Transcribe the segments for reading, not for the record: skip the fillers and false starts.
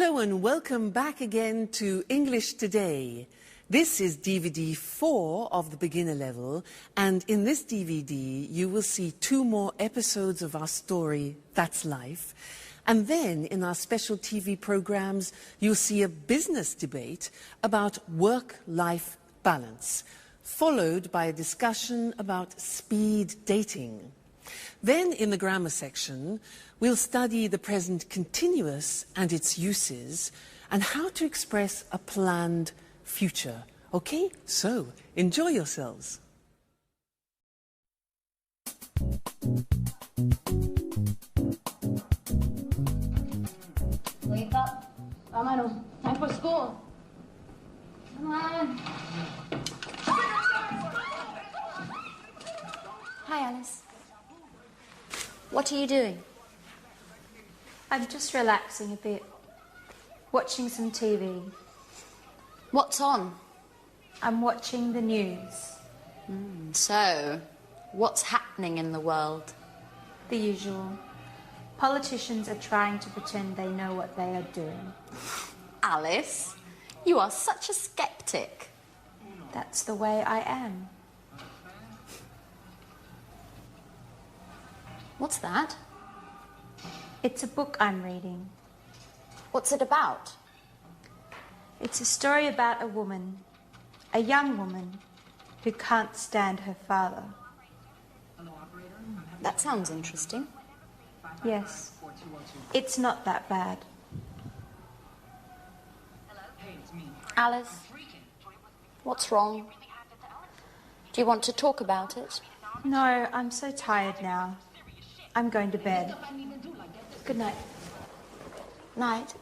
Hello and welcome back again to English Today. This is DVD 4 of the beginner level, and in this DVD you will see 2 more episodes of our story, That's Life. And then in our special TV programs you'll see a business debate about work-life balance, followed by a discussion about speed dating. Then in the grammar section we'll study the present continuous and its uses and how to express a planned future. Okay, so enjoy yourselves. Wake up. Amano, time for school. Come on. Hi, Alice. What are you doing? I'm just relaxing a bit, watching some TV. What's on? I'm watching the news. So, what's happening in the world? The usual. Politicians are trying to pretend they know what they are doing. Alice, you are such a skeptic. That's the way I am. What's that? It's a book I'm reading. What's it about? It's a story about a woman, a young woman, who can't stand her father. That sounds interesting. Yes, it's not that bad. Alice, what's wrong? Do you want to talk about it? No, I'm so tired now. I'm going to bed. Good night. Night.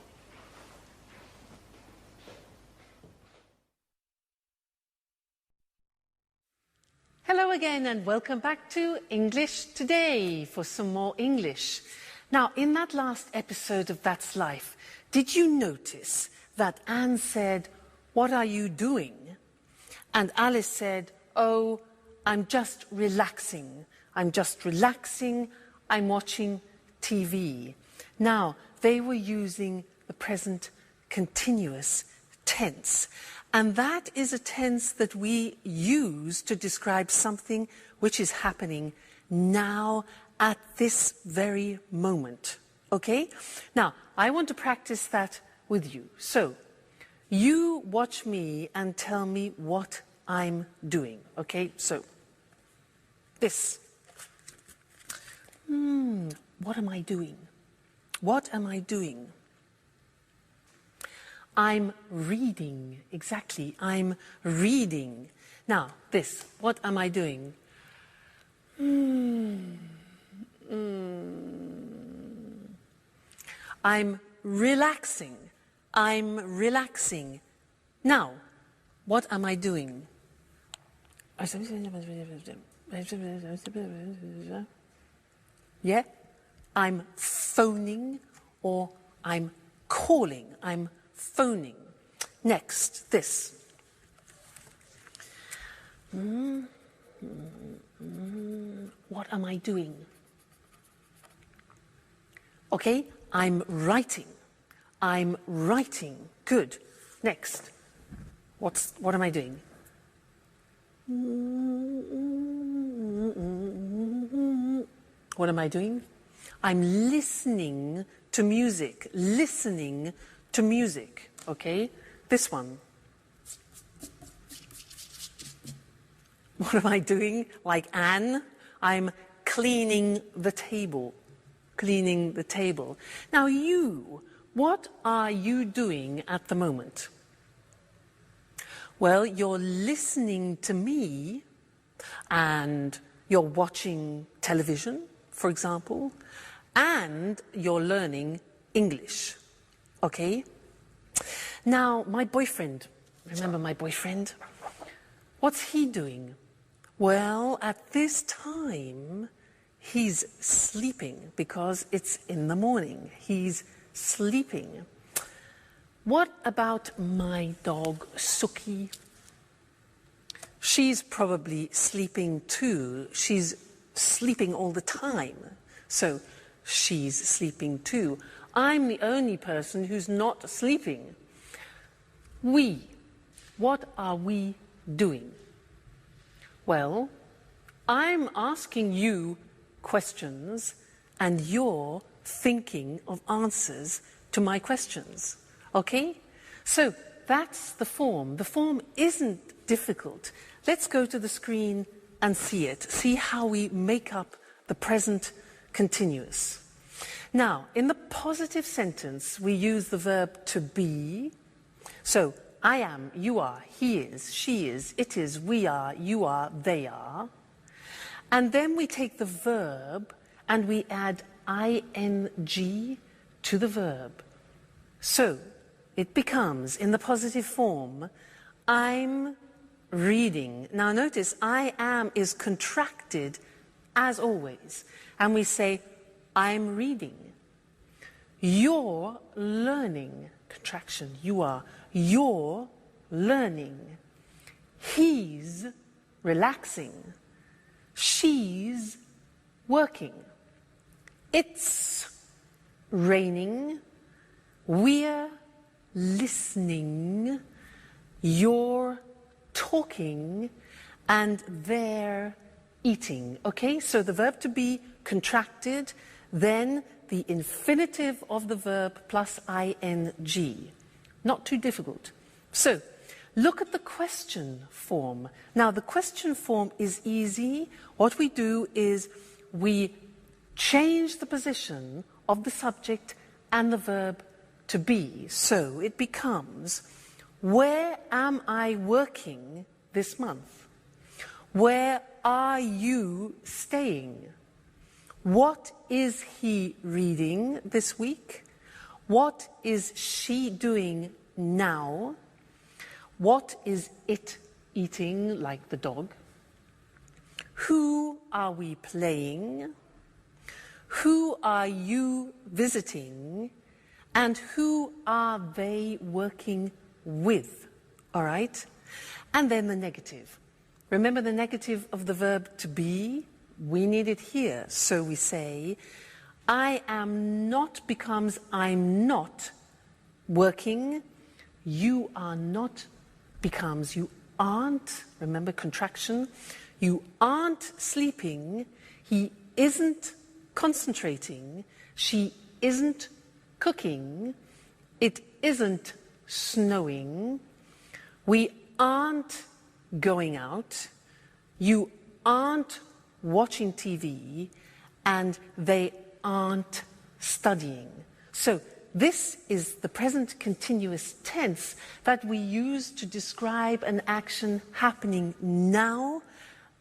Hello again and welcome back to English Today for some more English. Now, in that last episode of That's Life, did you notice that Anne said, "What are you doing?" And Alice said, "Oh, I'm just relaxing. I'm just relaxing. I'm watching TV." Now, they were using the present continuous tense. And that is a tense that we use to describe something which is happening now at this very moment. Okay? Now, I want to practice that with you. So, you watch me and tell me what I'm doing. Okay? So, this. What am I doing? What am I doing? I'm reading. Exactly. I'm reading. Now, this. What am I doing? I'm relaxing. I'm relaxing. Now, what am I doing? Yeah? I'm phoning or I'm calling. I'm phoning. Next, this. What am I doing? Okay, I'm writing. I'm writing. Good. Next. What am I doing? What am I doing? I'm listening to music. Listening to music. Okay? This one. What am I doing? Like Anne? I'm cleaning the table. Cleaning the table. Now you, what are you doing at the moment? Well, you're listening to me and you're watching television, for example, and you're learning English. Okay? Now, my boyfriend, remember my boyfriend? What's he doing? Well, at this time, he's sleeping because it's in the morning. He's sleeping. What about my dog, Suki? She's probably sleeping too. She's sleeping all the time. So she's sleeping too. I'm the only person who's not sleeping. We. What are we doing? Well, I'm asking you questions and you're thinking of answers to my questions. Okay? So that's the form. The form isn't difficult. Let's go to the screen and see it. See how we make up the present continuous. Now, in the positive sentence, we use the verb to be. So, I am, you are, he is, she is, it is, we are, you are, they are. And then we take the verb and we add ing to the verb. So, it becomes, in the positive form, I'm reading. Now notice, I am is contracted as always. And we say, I'm reading. You're learning. Contraction, you are. You're learning. He's relaxing. She's working. It's raining. We're listening. You're talking. And they're eating. Okay, so the verb to be contracted, then the infinitive of the verb plus ing. Not too difficult. So, look at the question form. Now, the question form is easy. What we do is we change the position of the subject and the verb to be. So, it becomes, where am I working this month? Where are you staying? What is he reading this week? What is she doing now? What is it eating, like the dog? Who are we playing? Who are you visiting? And who are they working with? All right? And then the negative. Remember the negative of the verb to be? We need it here. So we say, I am not becomes I'm not working. You are not becomes you aren't. Remember contraction. You aren't sleeping. He isn't concentrating. She isn't cooking. It isn't snowing. We aren't going out. You aren't watching TV, and they aren't studying. So this is the present continuous tense that we use to describe an action happening now,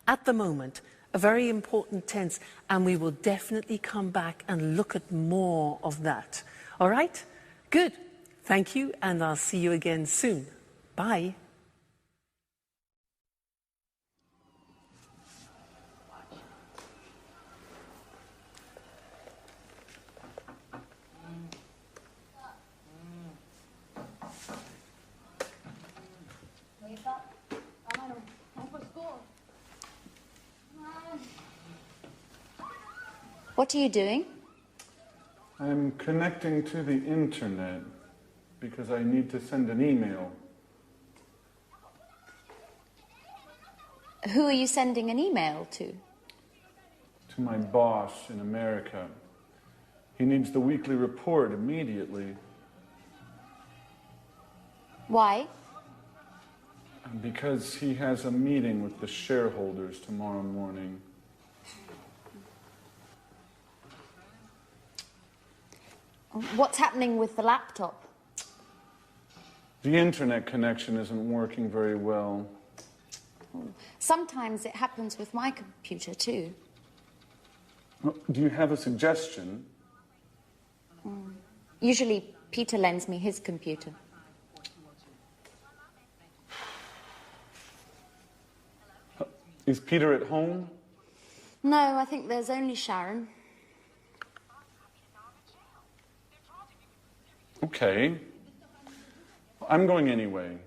at the moment. A very important tense, and we will definitely come back and look at more of that. All right? Good. Thank you, and I'll see you again soon. Bye. What are you doing? I'm connecting to the internet because I need to send an email. Who are you sending an email to? To my boss in America. He needs the weekly report immediately. Why? Because he has a meeting with the shareholders tomorrow morning. What's happening with the laptop? The internet connection isn't working very well. Sometimes it happens with my computer too. Do you have a suggestion? Usually Peter lends me his computer. Is Peter at home? No, I think there's only Sharon. Okay. I'm going anyway.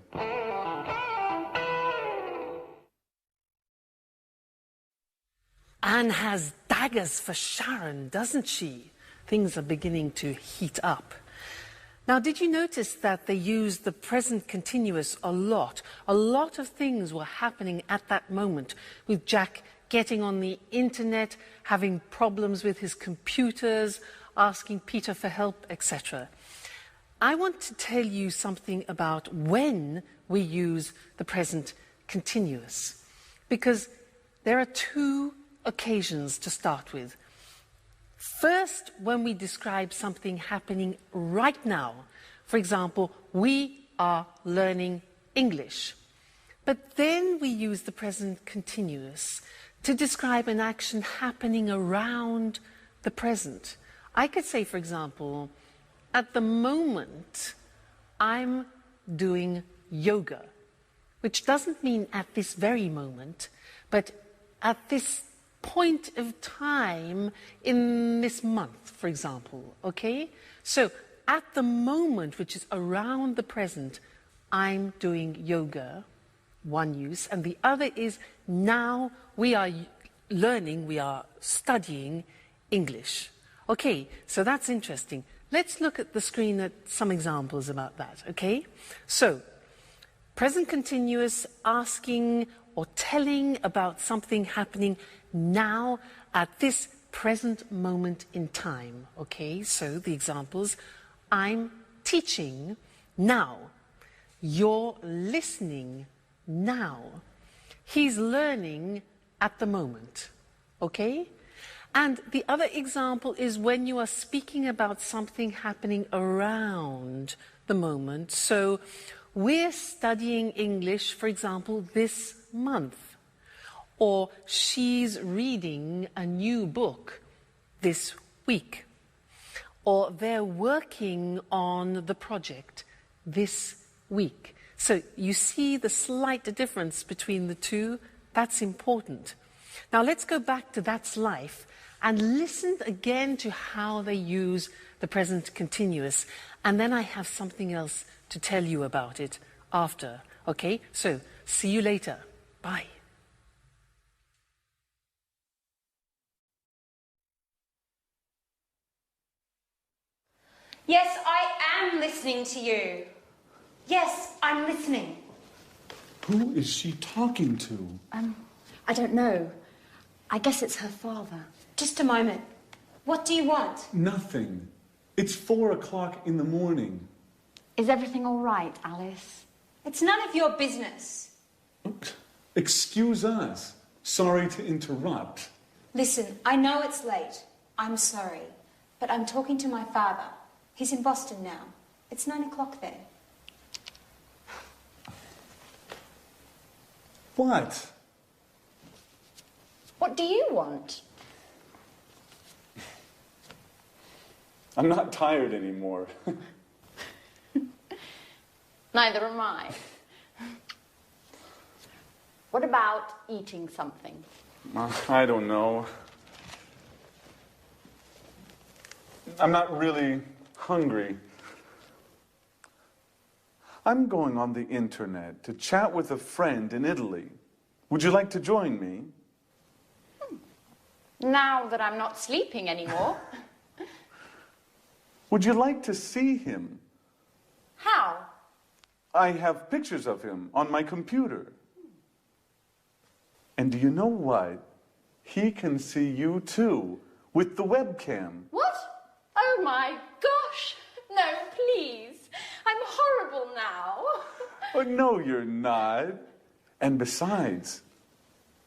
Anne has daggers for Sharon, doesn't she? things are beginning to heat up. Now, did you notice that they used the present continuous a lot? A lot of things were happening at that moment, with Jack getting on the internet, having problems with his computers, asking Peter for help, etc. I want to tell you something about when we use the present continuous, because there are two occasions to start with. First, when we describe something happening right now. For example, we are learning English. But then we use the present continuous to describe an action happening around the present. I could say, for example, at the moment, I'm doing yoga, which doesn't mean at this very moment, but at this point of time in this month, for example, okay? So, at the moment, which is around the present, I'm doing yoga, one use, and the other is now we are learning, we are studying English. Okay, so that's interesting. Let's look at the screen at some examples about that, okay? So, present continuous, asking or telling about something happening now at this present moment in time, okay? So, the examples, I'm teaching now. You're listening now. He's learning at the moment, okay? And the other example is when you are speaking about something happening around the moment. So we're studying English, for example, this month. Or she's reading a new book this week. Or they're working on the project this week. So you see the slight difference between the two? That's important. Now let's go back to That's Life and listen again to how they use the present continuous. And then I have something else to tell you about it after. Okay? So, see you later. Bye. Yes, I am listening to you. Yes, I'm listening. Who is she talking to? I don't know. I guess it's her father. Just a moment. What do you want? Nothing. It's 4 o'clock in the morning. Is everything all right, Alice? It's none of your business. Excuse us. Sorry to interrupt. Listen, I know it's late. I'm sorry. But I'm talking to my father. He's in Boston now. It's 9 o'clock there. What? What do you want? I'm not tired anymore. Neither am I. What about eating something? I don't know. I'm not really hungry. I'm going on the internet to chat with a friend in Italy. Would you like to join me? Now that I'm not sleeping anymore. Would you like to see him? How? I have pictures of him on my computer. And do you know what? He can see you too, with the webcam. What? Oh my gosh! No, please. I'm horrible now. Oh, no, you're not. And besides,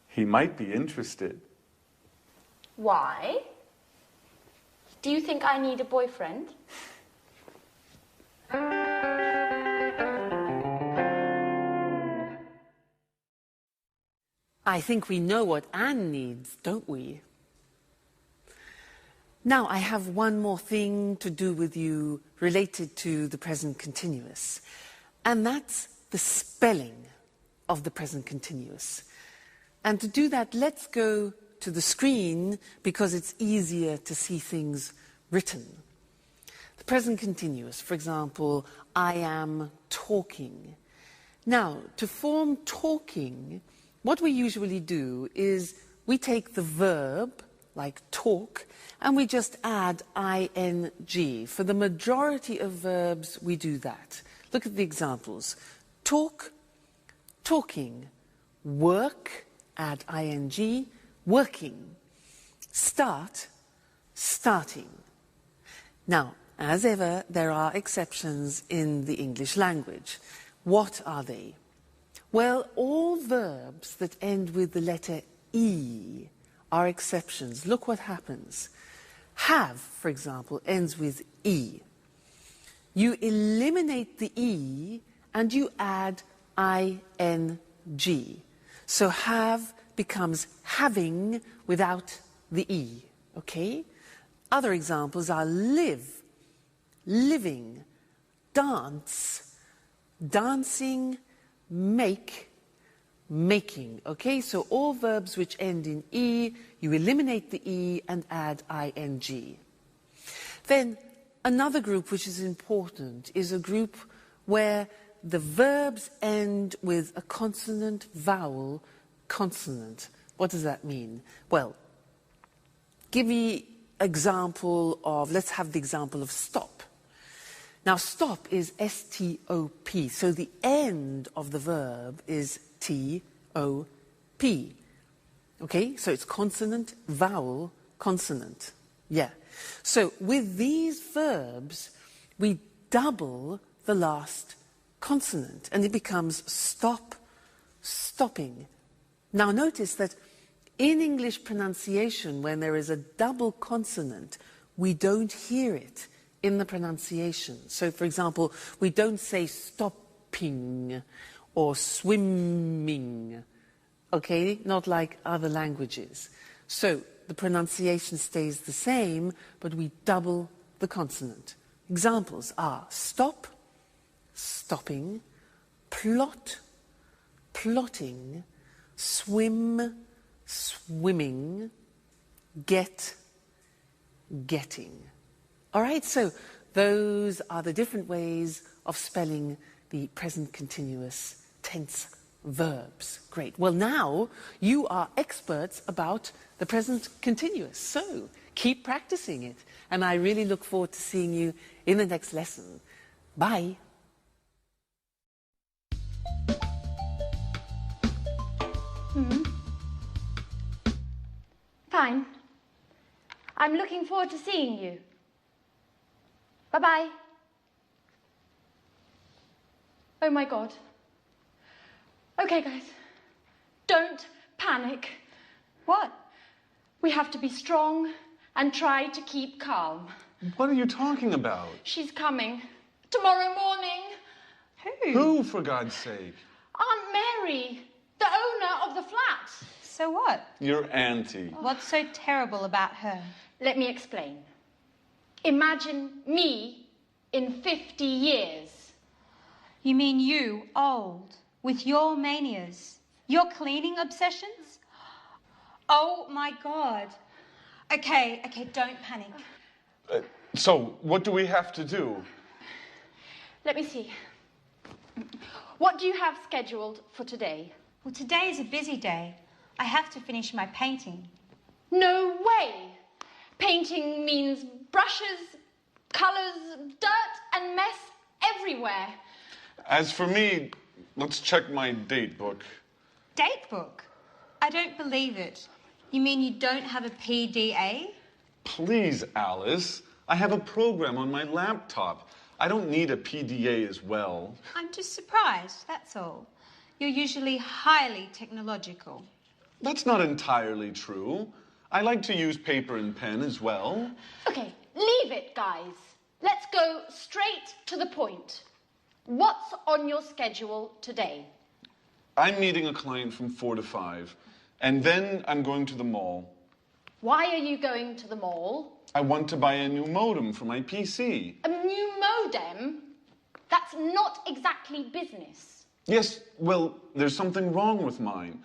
he might be interested. Why? Do you think I need a boyfriend? I think we know what Anne needs, don't we? Now, I have one more thing to do with you related to the present continuous, and that's the spelling of the present continuous. And to do that, let's go to the screen because it's easier to see things written. The present continuous, for example, I am talking. Now, to form talking, what we usually do is we take the verb, like talk, and we just add ing. For the majority of verbs, we do that. Look at the examples. Talk, talking. Work, add ing, working. Start, starting. Now, as ever, there are exceptions in the English language. What are they? Well, all verbs that end with the letter E are exceptions. Look what happens. Have, for example, ends with E. You eliminate the E and you add ing. So have becomes having without the E, okay? Other examples are live, living, dance, dancing, make, making, okay? So all verbs which end in E, you eliminate the E and add ing. Then another group which is important is a group where the verbs end with a consonant, vowel, consonant. What does that mean? Well, give me example of, let's have the example of stop. Now stop is S-T-O-P, so the end of the verb is T-O-P. Okay, so it's consonant, vowel, consonant. Yeah. So with these verbs, we double the last consonant and it becomes stop, stopping. Now notice that in English pronunciation, when there is a double consonant, we don't hear it in the pronunciation. So, for example, we don't say stopping or swimming, okay? Not like other languages. So, the pronunciation stays the same, but we double the consonant. Examples are stop, stopping, plot, plotting, swim, swimming, get, getting. All right, so those are the different ways of spelling the present continuous tense verbs. Great. Well, now you are experts about the present continuous, so keep practicing it. And I really look forward to seeing you in the next lesson. Bye. Fine. I'm looking forward to seeing you. Bye-bye. Oh my God. Okay, guys. Don't panic. What? We have to be strong and try to keep calm. What are you talking about? She's coming. Tomorrow morning. Who, for God's sake? Aunt Mary, the owner of the flat. So what? Your auntie. What's so terrible about her? Let me explain. Imagine me in 50 years. You mean you, old, with your manias, your cleaning obsessions? Oh my God. Okay, don't panic. So, what do we have to do? Let me see. What do you have scheduled for today? Well, today is a busy day. I have to finish my painting. No way! Painting means brushes, colours, dirt and mess everywhere. As for me, let's check my date book. Date book? I don't believe it. You mean you don't have a PDA? Please, Alice. I have a program on my laptop. I don't need a PDA as well. I'm just surprised, that's all. You're usually highly technological. That's not entirely true. I like to use paper and pen as well. Okay, leave it, guys. Let's go straight to the point. What's on your schedule today? I'm meeting a client from 4 to 5, and then I'm going to the mall. Why are you going to the mall? I want to buy a new modem for my PC. A new modem? That's not exactly business. Yes, well, there's something wrong with mine.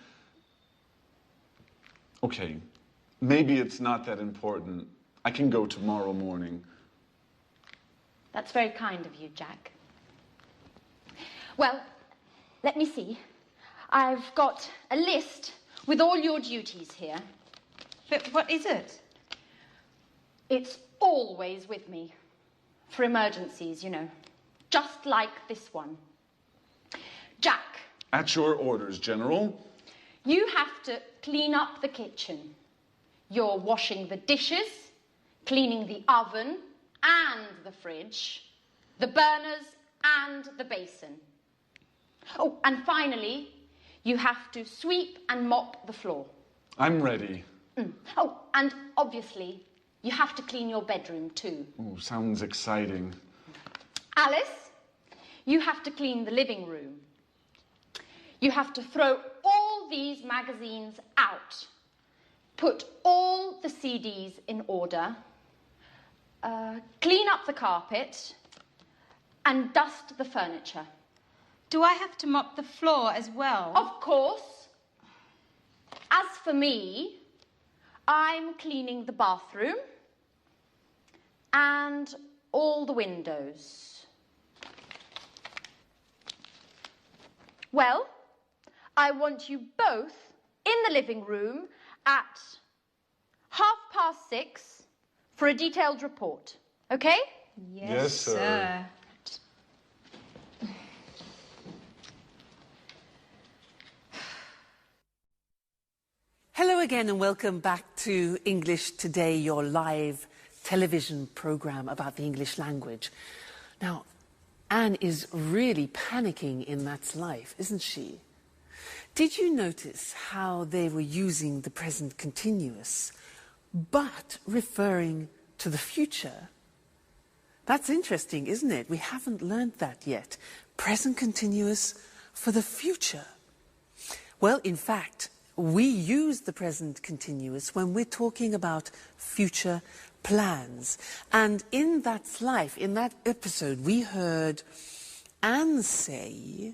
Okay, maybe it's not that important. I can go tomorrow morning. That's very kind of you, Jack. Well, let me see. I've got a list with all your duties here. But what is it? It's always with me. For emergencies, you know. Just like this one. Jack. At your orders, General. You have to clean up the kitchen. You're washing the dishes, cleaning the oven and the fridge, the burners and the basin. Oh, and finally, you have to sweep and mop the floor. I'm ready. Oh, and obviously, you have to clean your bedroom too. Oh, sounds exciting. Alice, you have to clean the living room. You have to throw all these magazines out. Put all the CDs in order. Clean up the carpet. And dust the furniture. Do I have to mop the floor as well? Of course. As for me, I'm cleaning the bathroom and all the windows. Well, I want you both in the living room at 6:30 for a detailed report, okay? Yes, sir. Hello again and welcome back to English Today, your live television program about the English language. Now, Anne is really panicking in That's Life, isn't she? Did you notice how they were using the present continuous, but referring to the future? That's interesting, isn't it? We haven't learned that yet. Present continuous for the future. Well, in fact, we use the present continuous when we're talking about future plans. And in That's Life, in that episode, we heard Anne say,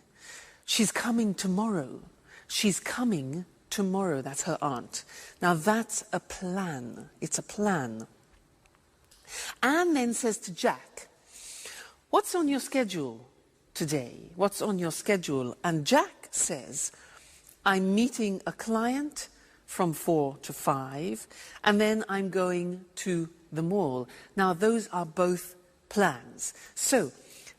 she's coming tomorrow. She's coming tomorrow. That's her aunt. Now, that's a plan. It's a plan. Anne then says to Jack, what's on your schedule today? What's on your schedule? And Jack says, I'm meeting a client from 4 to 5, and then I'm going to the mall. Now, those are both plans. So,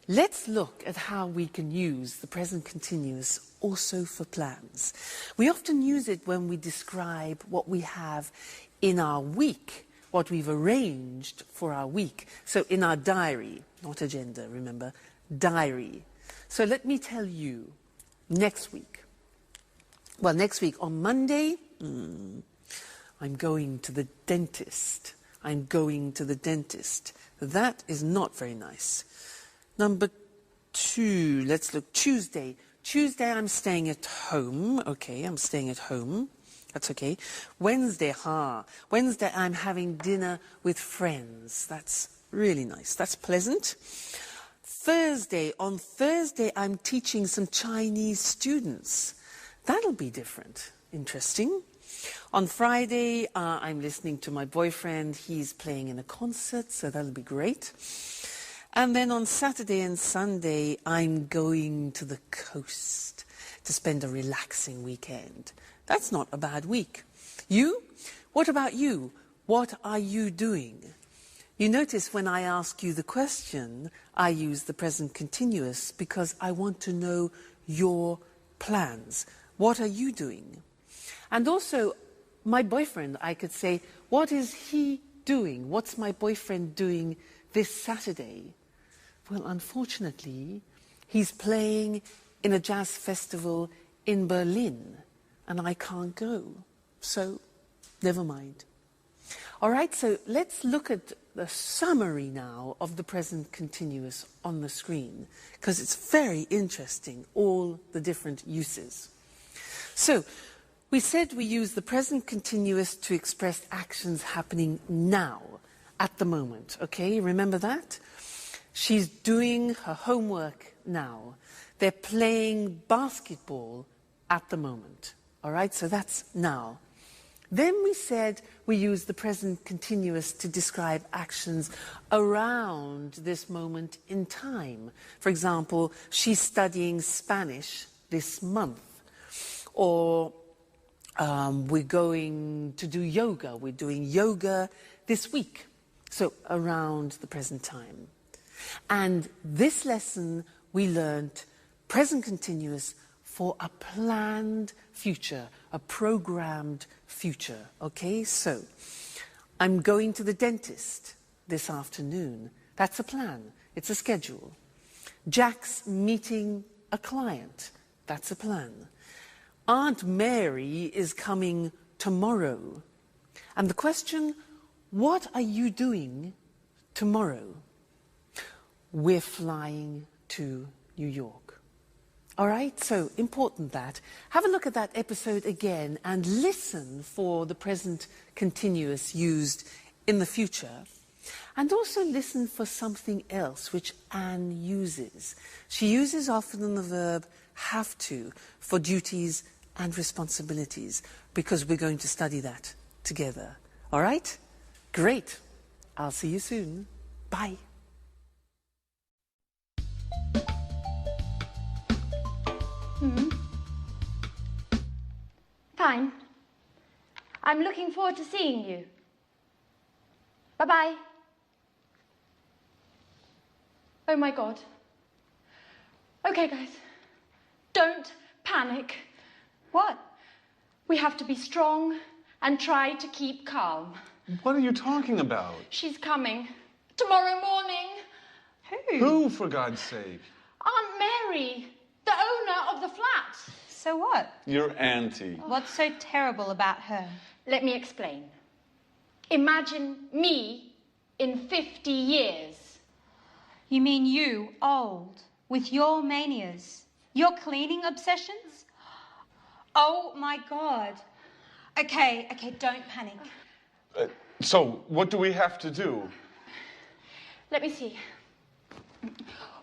let's look at how we can use the present continuous also for plans. We often use it when we describe what we have in our week, what we've arranged for our week. So, in our diary, not agenda, remember, diary. So, let me tell you, next week. Well, next week on Monday, I'm going to the dentist. I'm going to the dentist. That is not very nice. Number 2, let's look. Tuesday. Tuesday, I'm staying at home. Okay, I'm staying at home. That's okay. Wednesday, Wednesday, I'm having dinner with friends. That's really nice. That's pleasant. Thursday. On Thursday, I'm teaching some Chinese students. That'll be different. Interesting. On Friday, I'm listening to my boyfriend. He's playing in a concert, so that'll be great. And then on Saturday and Sunday, I'm going to the coast to spend a relaxing weekend. That's not a bad week. You? What about you? What are you doing? You notice when I ask you the question, I use the present continuous because I want to know your plans. What are you doing? And also, my boyfriend, I could say, what is he doing? What's my boyfriend doing this Saturday? Well, unfortunately, he's playing in a jazz festival in Berlin, and I can't go. So, never mind. All right, so let's look at the summary now of the present continuous on the screen, because it's very interesting, all the different uses. So, we said we use the present continuous to express actions happening now, at the moment, okay? Remember that? She's doing her homework now. They're playing basketball at the moment, all right? So that's now. Then we said we use the present continuous to describe actions around this moment in time. For example, she's studying Spanish this month. Or we're going to do yoga. We're doing yoga this week. So around the present time. And this lesson we learnt present continuous for a planned future, a programmed future. Okay, so I'm going to the dentist this afternoon. That's a plan. It's a schedule. Jack's meeting a client. That's a plan. Aunt Mary is coming tomorrow. And the question, what are you doing tomorrow? We're flying to New York. All right, so important that. Have a look at that episode again and listen for the present continuous used in the future. And also listen for something else which Anne uses. She uses often the verb have to for duties and responsibilities, because we're going to study that together. All right? Great. I'll see you soon. Bye. Fine. I'm looking forward to seeing you. Bye-bye. Oh my God. Okay, guys. Don't panic. What? We have to be strong and try to keep calm. What are you talking about? She's coming. Tomorrow morning. Who, for God's sake? Aunt Mary, the owner of the flat. So what? Your auntie. What's so terrible about her? Let me explain. Imagine me in 50 years. You mean you, old, with your manias, your cleaning obsessions? Oh my God. Okay, don't panic. So, what do we have to do? Let me see.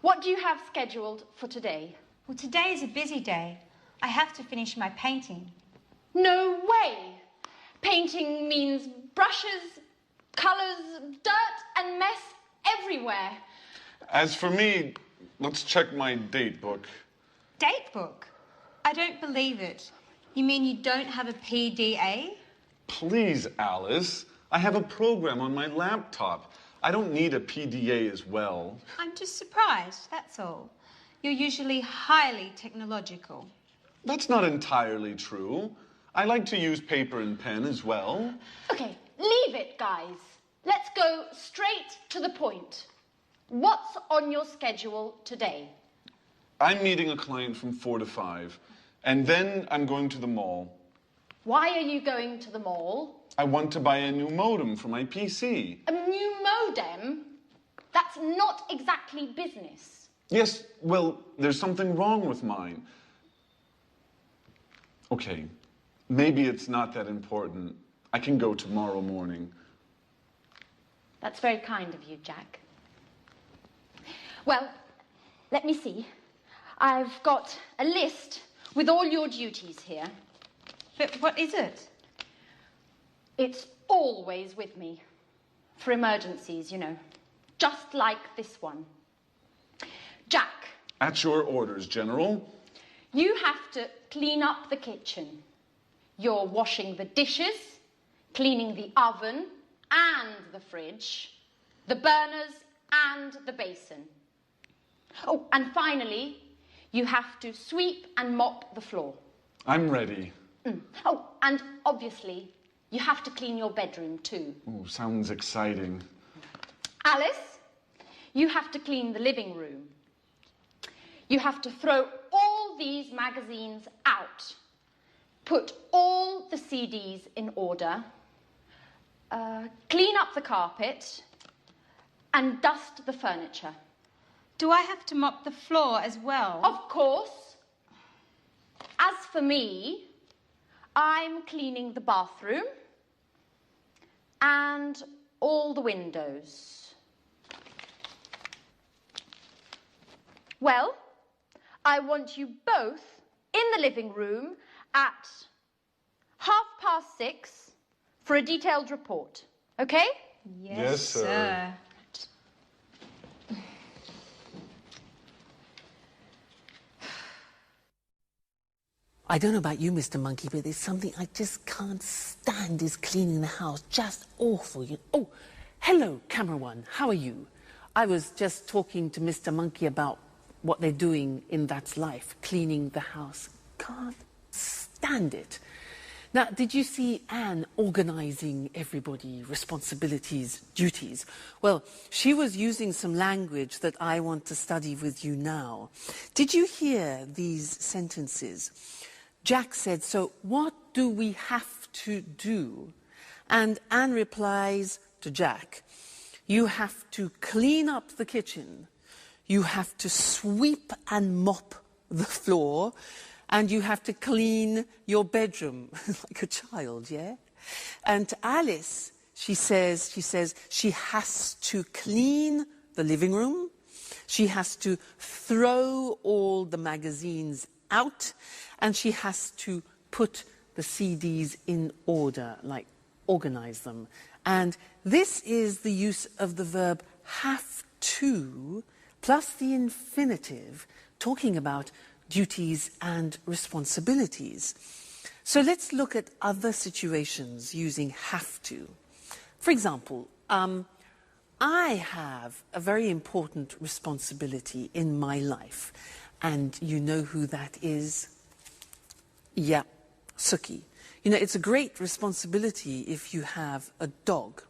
What do you have scheduled for today? Well, today is a busy day. I have to finish my painting. No way! Painting means brushes, colours, dirt and mess everywhere. As for me, let's check my date book. Date book? I don't believe it. You mean you don't have a PDA? Please, Alice. I have a program on my laptop. I don't need a PDA as well. I'm just surprised, that's all. You're usually highly technological. That's not entirely true. I like to use paper and pen as well. Okay, leave it, guys. Let's go straight to the point. What's on your schedule today? I'm meeting a client from 4 to 5, and then I'm going to the mall. Why are you going to the mall? I want to buy a new modem for my PC. A new modem? That's not exactly business. Yes, well, there's something wrong with mine. Okay, maybe it's not that important. I can go tomorrow morning. That's very kind of you, Jack. Well, let me see. I've got a list with all your duties here. But what is it? It's always with me. For emergencies, you know. Just like this one. Jack. At your orders, General. You have to clean up the kitchen. You're washing the dishes, cleaning the oven and the fridge, the burners and the basin. Oh, and finally, you have to sweep and mop the floor. I'm ready. Oh, and obviously, you have to clean your bedroom too. Ooh, sounds exciting. Alice, you have to clean the living room. You have to throw all these magazines out. Put all the CDs in order. Clean up the carpet. And dust the furniture. Do I have to mop the floor as well? Of course. As for me, I'm cleaning the bathroom and all the windows. Well, I want you both in the living room at 6:30 for a detailed report. Okay? Yes, sir. I don't know about you, Mr. Monkey, but there's something I just can't stand is cleaning the house. Just awful. Oh, Hello, camera one, how are you? I was just talking to Mr. Monkey about what they're doing in That's Life, cleaning the house. Can't stand it. Now, did you see Anne organising everybody, responsibilities, duties? Well, she was using some language that I want to study with you now. Did you hear these sentences? Jack said, so what do we have to do? And Anne replies to Jack, you have to clean up the kitchen, you have to sweep and mop the floor, and you have to clean your bedroom like a child, yeah? And to Alice, she says she has to clean the living room, she has to throw all the magazines out, and she has to put the CDs in order, like organize them. And this is the use of the verb have to plus the infinitive, talking about duties and responsibilities. So let's look at other situations using have to. For example, I have a very important responsibility in my life, and you know who that is? Yeah, Suki. You know, it's a great responsibility if you have a dog.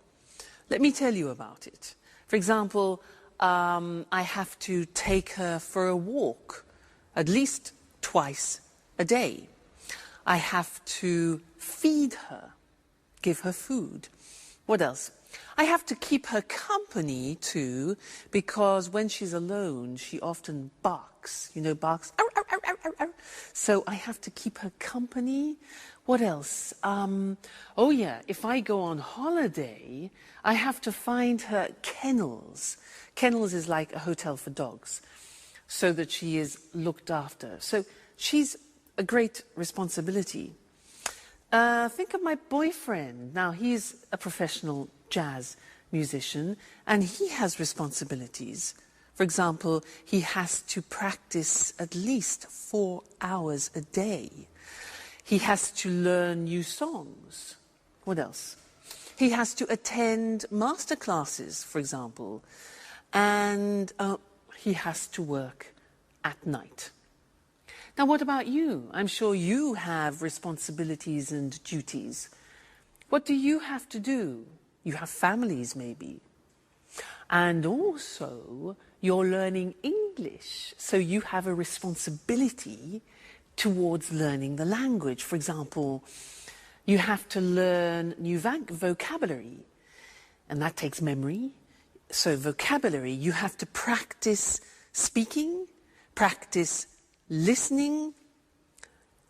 Let me tell you about it. For example, I have to take her for a walk at least twice a day. I have to feed her, give her food. What else? I have to keep her company too, because when she's alone, she often barks. You know, barks. Arr, arr, arr, arr, arr. So I have to keep her company. What else? Oh yeah, if I go on holiday, I have to find her kennels. Kennels is like a hotel for dogs, so that she is looked after. So she's a great responsibility. Think of my boyfriend. Now, he's a professional jazz musician, and he has responsibilities. For example, he has to practice at least 4 hours a day. He has to learn new songs. What else? He has to attend master classes, for example. And he has to work at night. Now, what about you? I'm sure you have responsibilities and duties. What do you have to do? You have families, maybe. And also, you're learning English, so you have a responsibility towards learning the language. For example, you have to learn new vocabulary, and that takes memory. So vocabulary, you have to practice speaking, practice listening,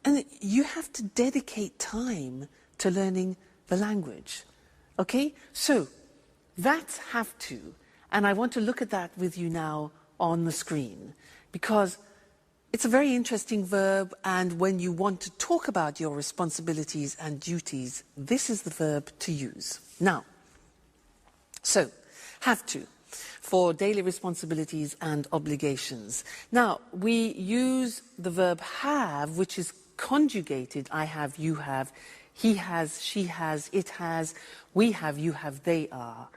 and you have to dedicate time to learning the language. Okay? So that's have to, and I want to look at that with you now on the screen, because it's a very interesting verb, and when you want to talk about your responsibilities and duties, this is the verb to use. Now, so, have to, for daily responsibilities and obligations. Now, we use the verb have, which is conjugated. I have, you have, he has, she has, it has, we have, you have, they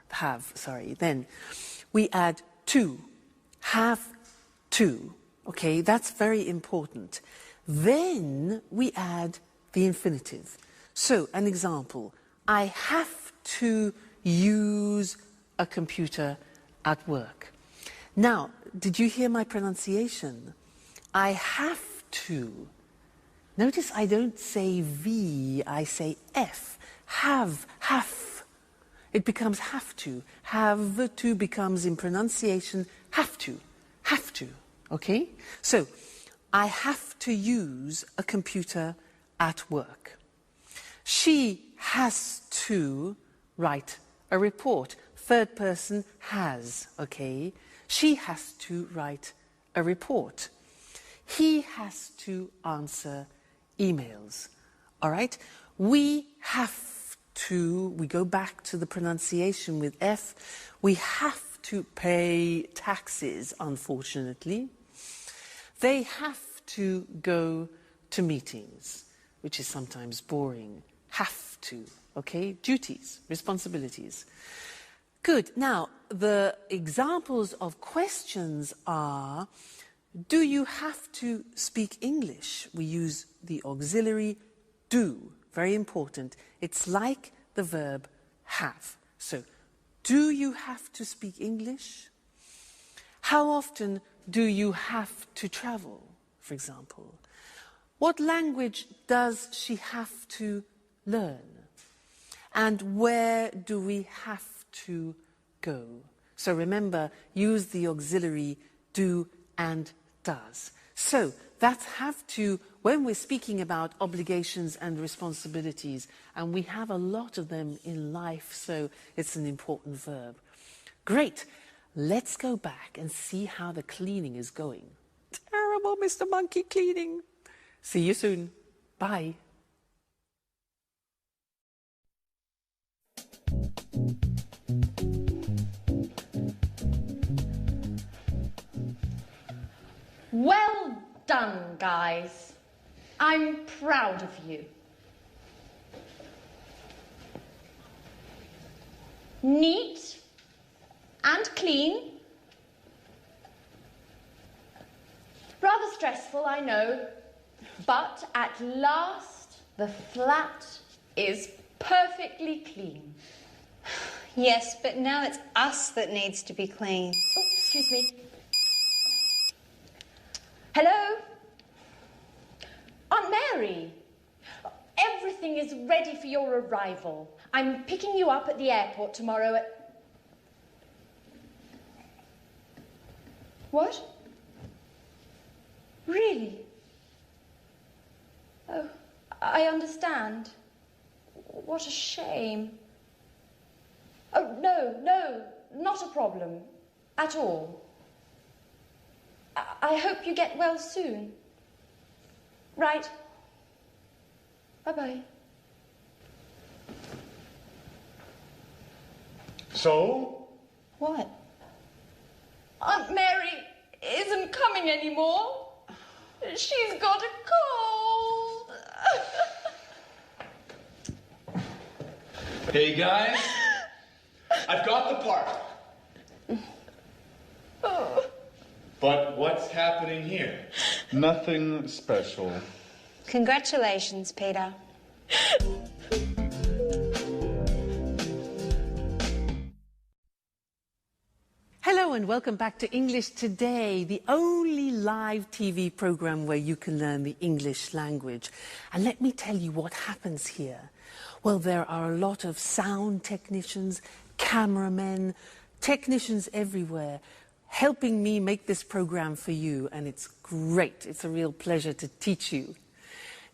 have. Then we add to, have to. Okay, that's very important. Then we add the infinitive. So, an example, I have to use a computer at work. Now, did you hear my pronunciation? I have to. Notice I don't say V, I say F. Have. It becomes have to. Have to becomes in pronunciation have to. Have to. Okay? So, I have to use a computer at work. She has to write a report. Third person has, okay? She has to write a report. He has to answer emails. All right? We have to, we go back to the pronunciation with F, we have to pay taxes, unfortunately. They have to go to meetings, which is sometimes boring. Have to, okay? Duties, responsibilities. Good. Now, the examples of questions are, do you have to speak English? We use the auxiliary do, very important. It's like the verb have. So, do you have to speak English? How often do you have to travel, for example? What language does she have to learn? And where do we have to go? So remember, use the auxiliary do and does. So that's have to, when we're speaking about obligations and responsibilities, and we have a lot of them in life, so it's an important verb. Great. Let's go back and see how the cleaning is going. Terrible, Mr. Monkey cleaning. See you soon. Bye. Well done, guys. I'm proud of you. Neat and clean. Rather stressful, I know, but at last the flat is perfectly clean. Yes, but now it's us that needs to be cleaned. Oh, excuse me. Hello? Aunt Mary? Everything is ready for your arrival. I'm picking you up at the airport tomorrow at... What? Really? Oh, I understand. What a shame. Oh, no, not a problem. At all. I hope you get well soon. Right. Bye-bye. So? What? Aunt Mary isn't coming anymore. She's got a cold. Hey guys, I've got the part. Oh. But what's happening here? Nothing special. Congratulations, Peter. Hello and welcome back to English Today, the only live TV program where you can learn the English language. And let me tell you what happens here. Well, there are a lot of sound technicians, cameramen, technicians everywhere helping me make this program for you, and it's great. It's a real pleasure to teach you.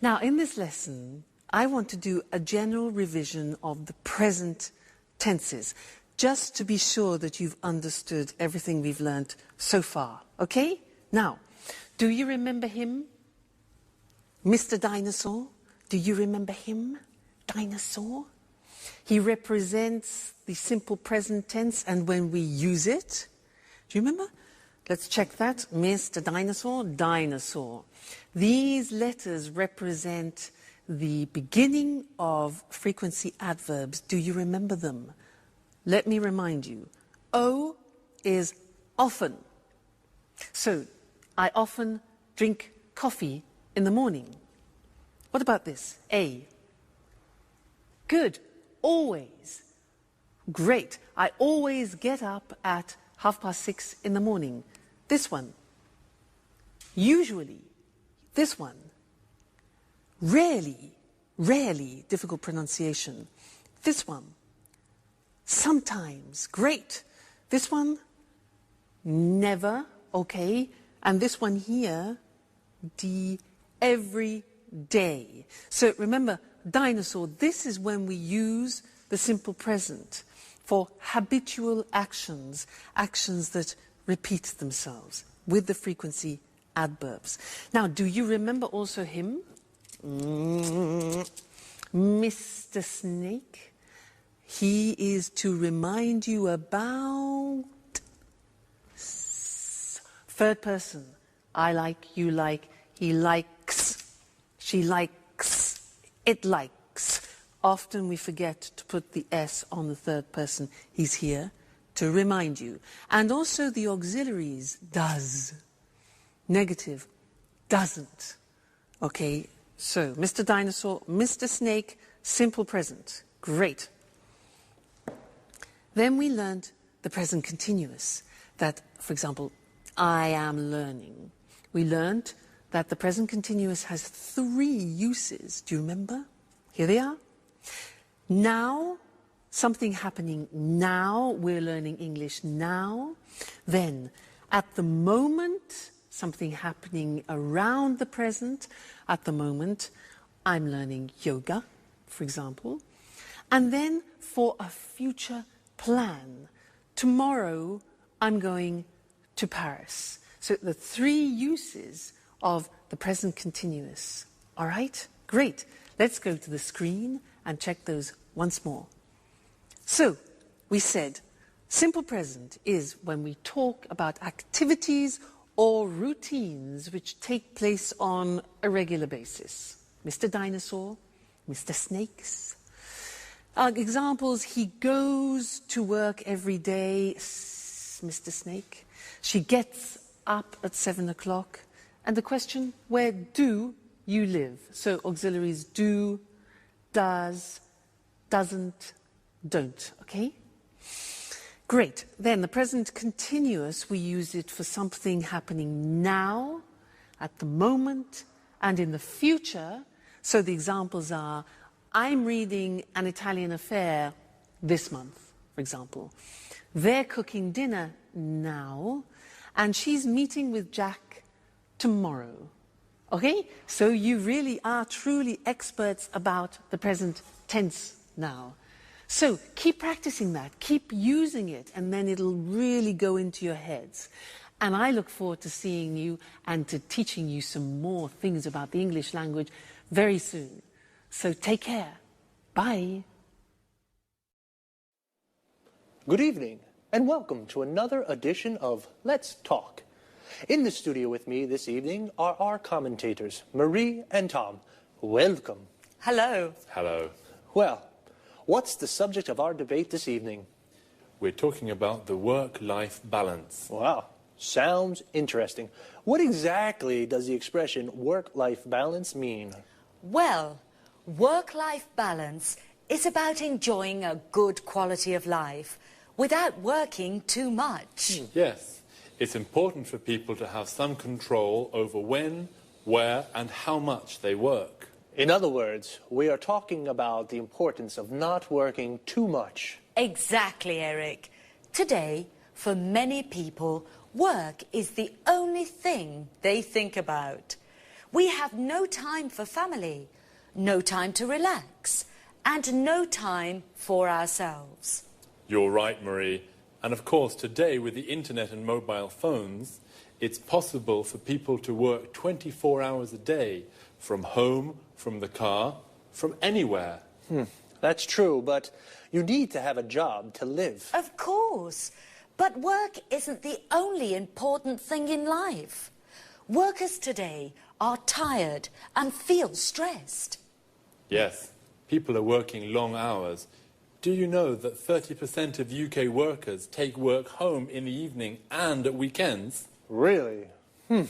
Now, in this lesson, I want to do a general revision of the present tenses, just to be sure that you've understood everything we've learnt so far, okay? Now, do you remember him? Mr. Dinosaur? Do you remember him? Dinosaur? He represents the simple present tense, and when we use it, do you remember? Let's check that. Mr. Dinosaur, dinosaur. These letters represent the beginning of frequency adverbs. Do you remember them? Let me remind you. O is often. So, I often drink coffee in the morning. What about this? A. Good. Always. Great. I always get up at 6:30 in the morning. This one. Usually. This one. Rarely. Rarely. Difficult pronunciation. This one. Sometimes. Great. This one. Never. Okay. And this one here. Every day. So remember, dinosaur, this is when we use the simple present for habitual actions, actions that repeat themselves with the frequency adverbs. Now, do you remember also him? Mr. Snake. He is to remind you about third person. I like, you like, he likes, she likes, it likes. Often we forget to put the S on the third person. He's here. to remind you. And also the auxiliaries, does. Negative, doesn't. Okay, so Mr. Dinosaur, Mr. Snake, simple present. Great. Then we learned the present continuous. That, for example, I am learning. We learned that the present continuous has 3 uses. Do you remember? Here they are. Now, something happening now. We're learning English now. Then, at the moment, something happening around the present. At the moment, I'm learning yoga, for example. And then, for a future plan. Tomorrow, I'm going to Paris. So the 3 uses of the present continuous. All right? Great. Let's go to the screen and check those once more. So, we said simple present is when we talk about activities or routines which take place on a regular basis. Mr. Dinosaur, Mr. Snakes. Examples, he goes to work every day, Mr. Snake. She gets up at 7 o'clock. And the question, where do you live? So auxiliaries do, does, doesn't, don't, okay? Great. Then the present continuous, we use it for something happening now, at the moment, and in the future. So the examples are, I'm reading An Italian Affair this month, for example. They're cooking dinner now, and she's meeting with Jack tomorrow. Okay? So you really are truly experts about the present tense now. So keep practicing that, keep using it, and then it'll really go into your heads. And I look forward to seeing you and to teaching you some more things about the English language very soon. So take care. Bye. Good evening, and welcome to another edition of Let's Talk. In the studio with me this evening are our commentators, Marie and Tom. Welcome. Hello. Hello. Well, what's the subject of our debate this evening? We're talking about the work-life balance. Wow, sounds interesting. What exactly does the expression work-life balance mean? Well, work-life balance is about enjoying a good quality of life without working too much. Yes, it's important for people to have some control over when, where, and how much they work. In other words, we are talking about the importance of not working too much. Exactly, Eric. Today, for many people, work is the only thing they think about. We have no time for family, no time to relax, and no time for ourselves. You're right, Marie. And of course, today, with the internet and mobile phones, it's possible for people to work 24 hours a day, from home, from the car, from anywhere. That's true, but you need to have a job to live. Of course, but work isn't the only important thing in life. Workers today are tired and feel stressed. Yes, people are working long hours. Do you know that 30% of UK workers take work home in the evening and at weekends? Really? In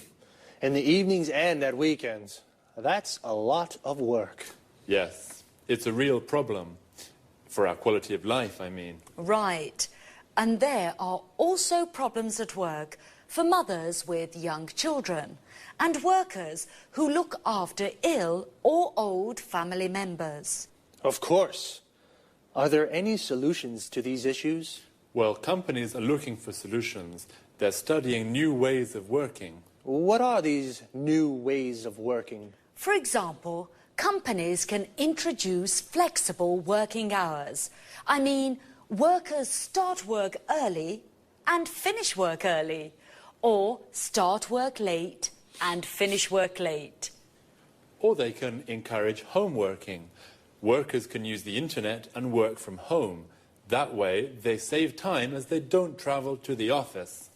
the evenings and at weekends. That's a lot of work. Yes, it's a real problem. For our quality of life, I mean. Right. And there are also problems at work for mothers with young children and workers who look after ill or old family members. Of course. Are there any solutions to these issues? Well, companies are looking for solutions. They're studying new ways of working. What are these new ways of working? For example, companies can introduce flexible working hours. I mean, workers start work early and finish work early, or start work late and finish work late. Or they can encourage home working. Workers can use the internet and work from home. That way, they save time as they don't travel to the office.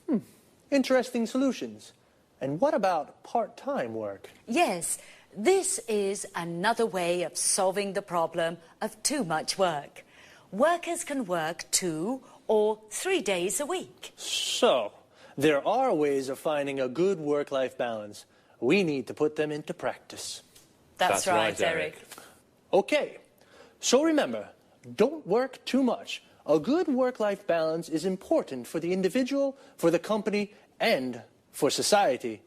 Interesting solutions. And what about part-time work? Yes, this is another way of solving the problem of too much work. Workers can work 2 or 3 days a week. So, there are ways of finding a good work-life balance. We need to put them into practice. That's right, Eric. Okay, so remember, don't work too much. A good work-life balance is important for the individual, for the company, and for society.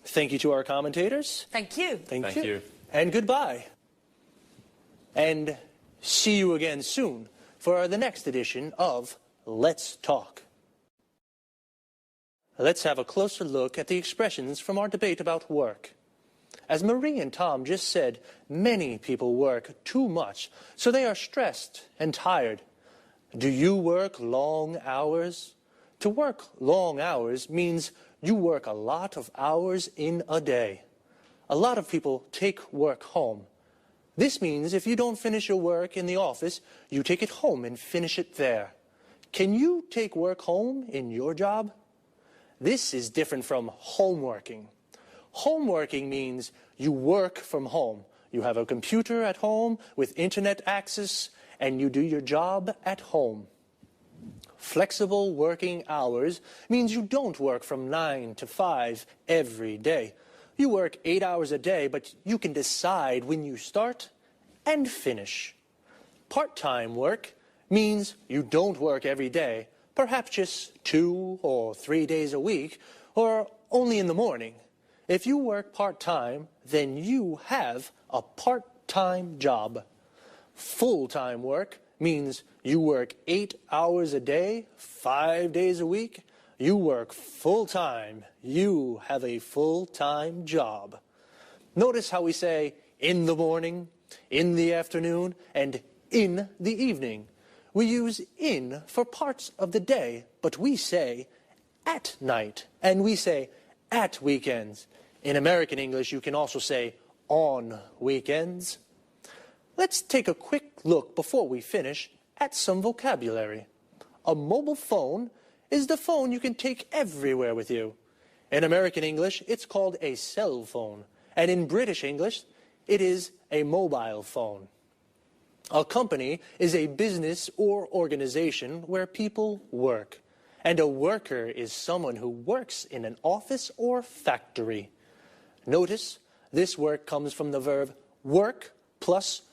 Thank you to our commentators. Thank you. Thank you. And goodbye. And see you again soon for the next edition of Let's Talk. Let's have a closer look at the expressions from our debate about work. As Marie and Tom just said, many people work too much, so they are stressed and tired. Do you work long hours? To work long hours means you work a lot of hours in a day. A lot of people take work home. This means if you don't finish your work in the office, you take it home and finish it there. Can you take work home in your job? This is different from homeworking. Homeworking means you work from home. You have a computer at home with internet access, and you do your job at home. Flexible working hours means you don't work from 9 to 5 every day. You work 8 hours a day, but you can decide when you start and finish. Part-time work means you don't work every day, perhaps just 2 or 3 days a week, or only in the morning. If you work part-time, then you have a part-time job. Full-time work means you work 8 hours a day, 5 days a week. You work full-time. You have a full-time job. Notice how we say in the morning, in the afternoon, and in the evening. We use in for parts of the day, but we say at night, and we say at weekends. In American English, you can also say on weekends. Let's take a quick look before we finish at some vocabulary. A mobile phone is the phone you can take everywhere with you. In American English, it's called a cell phone, and in British English, it is a mobile phone. A company is a business or organization where people work, and a worker is someone who works in an office or factory. Notice this work comes from the verb work plus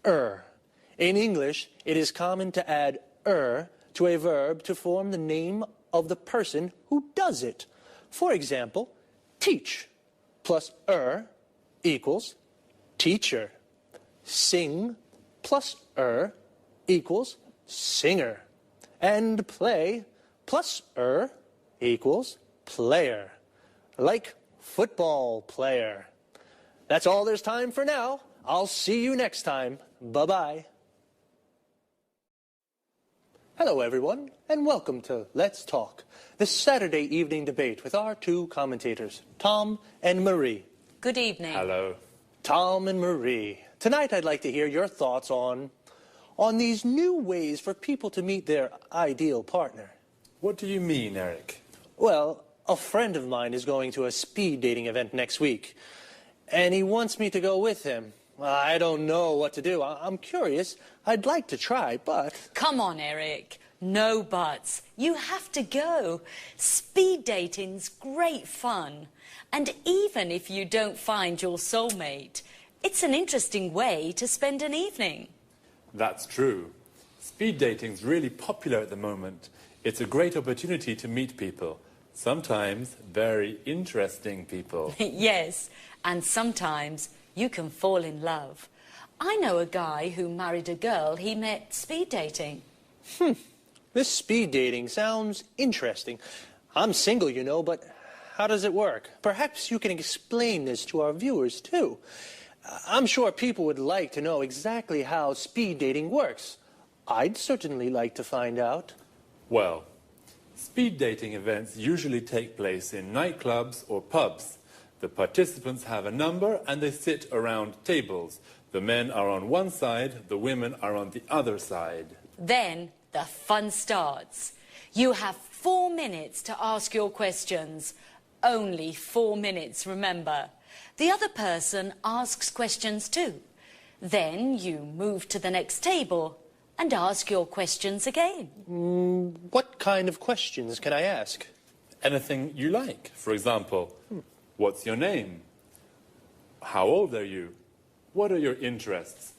In English, it is common to add to a verb to form the name of the person who does it. For example, teach plus equals teacher. Sing plus equals singer. And play plus equals player. Like football player. That's all there's time for now. I'll see you next time. Bye-bye. Hello, everyone, and welcome to Let's Talk, the Saturday evening debate with our two commentators, Tom and Marie. Good evening. Hello. Tom and Marie, tonight I'd like to hear your thoughts on these new ways for people to meet their ideal partner. What do you mean, Eric? Well, a friend of mine is going to a speed dating event next week, and he wants me to go with him. I don't know what to do. I'm curious. I'd like to try, but... Come on, Eric. No buts. You have to go. Speed dating's great fun. And even if you don't find your soulmate, it's an interesting way to spend an evening. That's true. Speed dating's really popular at the moment. It's a great opportunity to meet people. Sometimes very interesting people. Yes, and sometimes you can fall in love. I know a guy who married a girl he met speed dating. This speed dating sounds interesting. I'm single, you know, but how does it work? Perhaps you can explain this to our viewers, too. I'm sure people would like to know exactly how speed dating works. I'd certainly like to find out. Well, speed dating events usually take place in nightclubs or pubs. The participants have a number and they sit around tables. The men are on one side, the women are on the other side. Then the fun starts. You have 4 minutes to ask your questions. Only 4 minutes, remember. The other person asks questions too. Then you move to the next table and ask your questions again. What kind of questions can I ask? Anything you like. For example, what's your name? How old are you? What are your interests?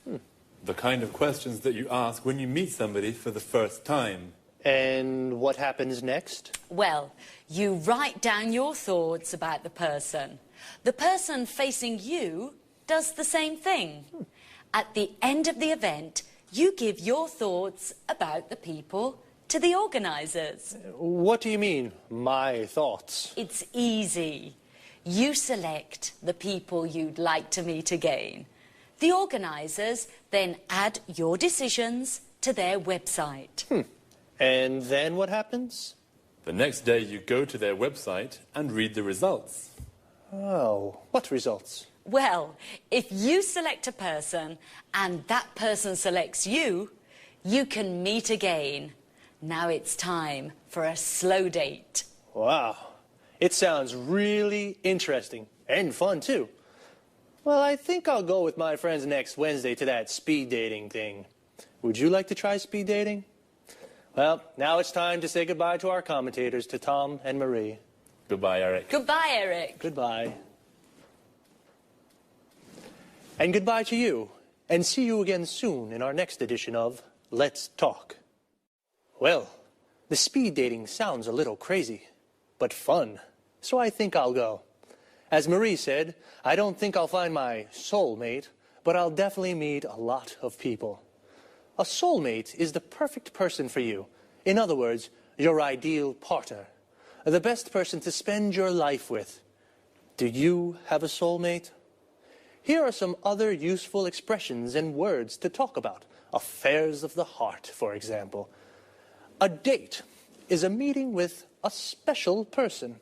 The kind of questions that you ask when you meet somebody for the first time. And what happens next? Well, you write down your thoughts about the person. The person facing you does the same thing. At the end of the event, you give your thoughts about the people to the organisers. What do you mean, my thoughts? It's easy. You select the people you'd like to meet again. The organisers then add your decisions to their website. And then what happens? The next day you go to their website and read the results. Oh, what results? Well, if you select a person and that person selects you, you can meet again. Now it's time for a slow date. Wow, it sounds really interesting and fun too. Well, I think I'll go with my friends next Wednesday to that speed dating thing. Would you like to try speed dating? Well, now it's time to say goodbye to our commentators, to Tom and Marie. Goodbye, Eric. Goodbye, Eric. Goodbye. And goodbye to you. And see you again soon in our next edition of Let's Talk. Well, the speed dating sounds a little crazy, but fun. So I think I'll go. As Marie said, I don't think I'll find my soulmate, but I'll definitely meet a lot of people. A soulmate is the perfect person for you. In other words, your ideal partner. The best person to spend your life with. Do you have a soulmate? Here are some other useful expressions and words to talk about. Affairs of the heart, for example. A date is a meeting with a special person.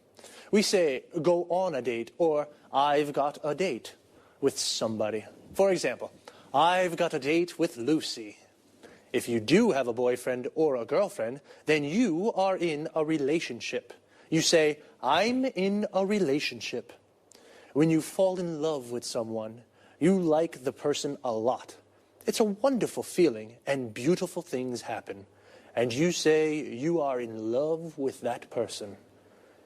We say, go on a date, or I've got a date with somebody. For example, I've got a date with Lucy. If you do have a boyfriend or a girlfriend, then you are in a relationship. You say, I'm in a relationship. When you fall in love with someone, you like the person a lot. It's a wonderful feeling, and beautiful things happen. And you say you are in love with that person.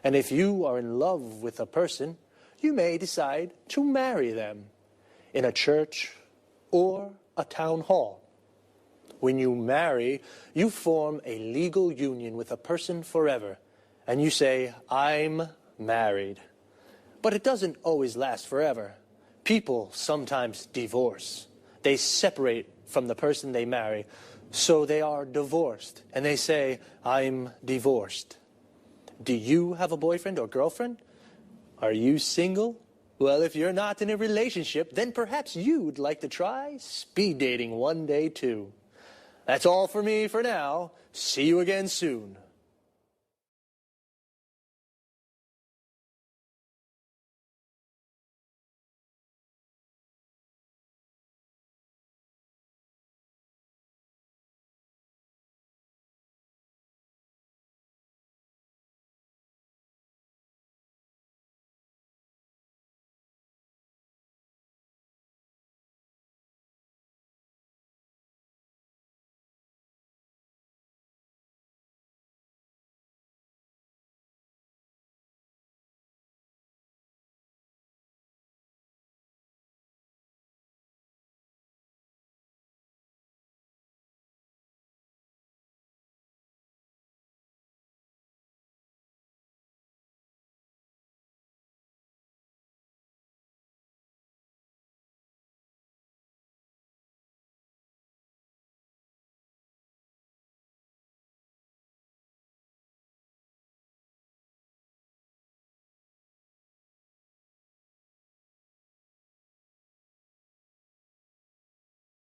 And if you are in love with a person, you may decide to marry them in a church or a town hall. When you marry, you form a legal union with a person forever, and you say, I'm married. But it doesn't always last forever. People sometimes divorce. They separate from the person they marry, so they are divorced, and they say, I'm divorced. Do you have a boyfriend or girlfriend? Are you single? Well, if you're not in a relationship, then perhaps you'd like to try speed dating one day too. That's all for me for now. See you again soon.